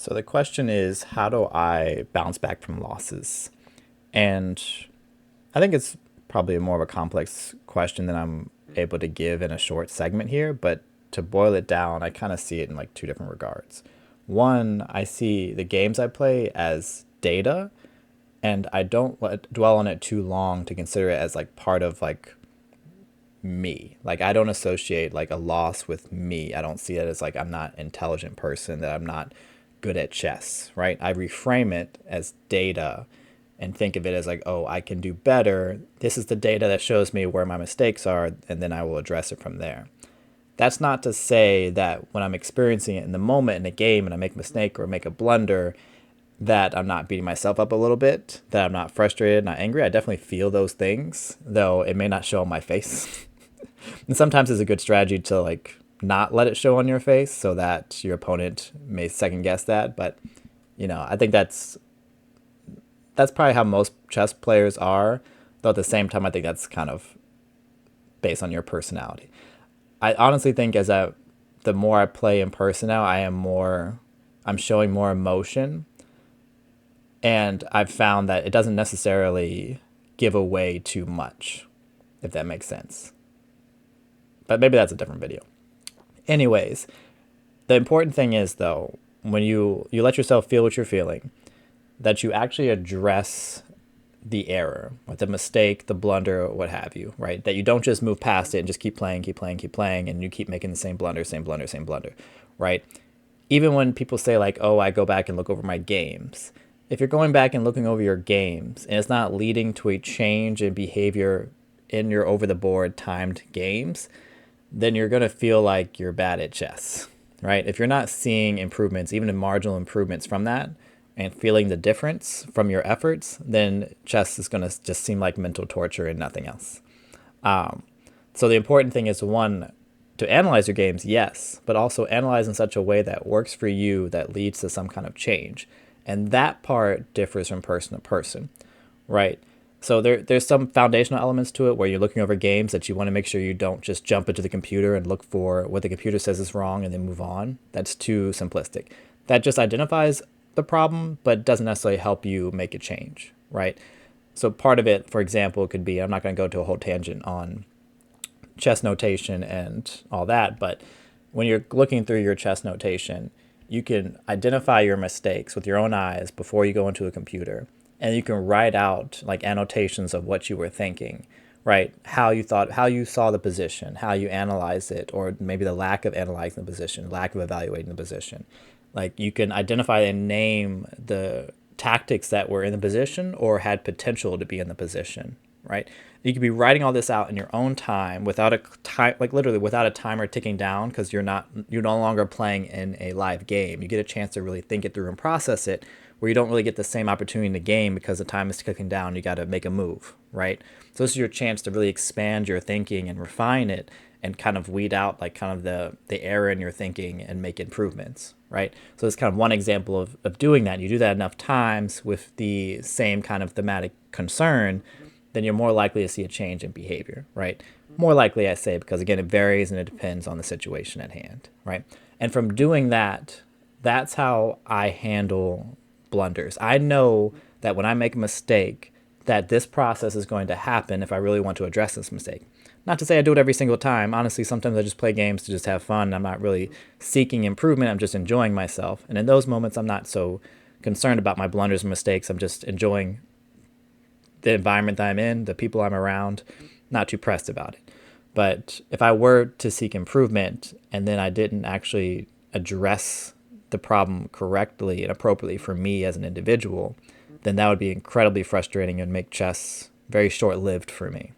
So the question is, how do I bounce back from losses? And I think it's probably more of a complex question than I'm able to give in a short segment here, but to boil it down, I kind of see it in like two different regards. One, I see the games I play as data, and I don't dwell on it too long to consider it as like part of like me. Like I don't associate like a loss with me. I don't see it as like I'm not an intelligent person, that I'm not good at chess, right? I reframe it as data and think of it as like, oh, I can do better. This is the data that shows me where my mistakes are, and then I will address it from there. That's not to say that when I'm experiencing it in the moment in a game and I make a mistake or make a blunder, that I'm not beating myself up a little bit, that I'm not frustrated, not angry. I definitely feel those things, though it may not show on my face. And sometimes it's a good strategy to like not let it show on your face so that your opponent may second guess that. But I think that's probably how most chess players are. Though at the same time, I think that's kind of based on your personality. I honestly think the more I play in person now, I'm showing more emotion, and I've found that it doesn't necessarily give away too much, if that makes sense. But maybe that's a different video. Anyways, the important thing is though, when you let yourself feel what you're feeling, that you actually address the error, or the mistake, the blunder, or what have you, right? That you don't just move past it and just keep playing, keep playing, keep playing, and you keep making the same blunder, same blunder, same blunder, right? Even when people say like, oh, I go back and look over my games. If you're going back and looking over your games and it's not leading to a change in behavior in your over the board timed games, then you're going to feel like you're bad at chess, right? If you're not seeing improvements, even in marginal improvements from that, and feeling the difference from your efforts, then chess is going to just seem like mental torture and nothing else. So the important thing is, one, to analyze your games, yes, but also analyze in such a way that works for you, that leads to some kind of change. And that part differs from person to person, right? So there's some foundational elements to it where you're looking over games that you want to make sure you don't just jump into the computer and look for what the computer says is wrong and then move on. That's too simplistic. That just identifies the problem, but doesn't necessarily help you make a change, right? So part of it, for example, could be, I'm not going to go to a whole tangent on chess notation and all that, but when you're looking through your chess notation, you can identify your mistakes with your own eyes before you go into a computer, and you can write out like annotations of what you were thinking, right? How you thought, how you saw the position, how you analyzed it, or maybe the lack of analyzing the position, lack of evaluating the position. Like you can identify and name the tactics that were in the position or had potential to be in the position, right? You could be writing all this out in your own time without a time, like literally without a timer ticking down, because you're no longer playing in a live game. You get a chance to really think it through and process it, where you don't really get the same opportunity in the game because the time is ticking down. You got to make a move, right? So this is your chance to really expand your thinking and refine it, and kind of weed out like kind of the error in your thinking and make improvements, right? So it's kind of one example of doing that. You do that enough times with the same kind of thematic concern, then you're more likely to see a change in behavior, right? More likely, I say, because again, it varies and it depends on the situation at hand, right? And from doing that, that's how I handle blunders. I know that when I make a mistake, that this process is going to happen if I really want to address this mistake. Not to say I do it every single time. Honestly, sometimes I just play games to just have fun. I'm not really seeking improvement. I'm just enjoying myself. And in those moments, I'm not so concerned about my blunders and mistakes. I'm just enjoying the environment that I'm in, the people I'm around, not too pressed about it. But if I were to seek improvement and then I didn't actually address the problem correctly and appropriately for me as an individual, then that would be incredibly frustrating and make chess very short-lived for me.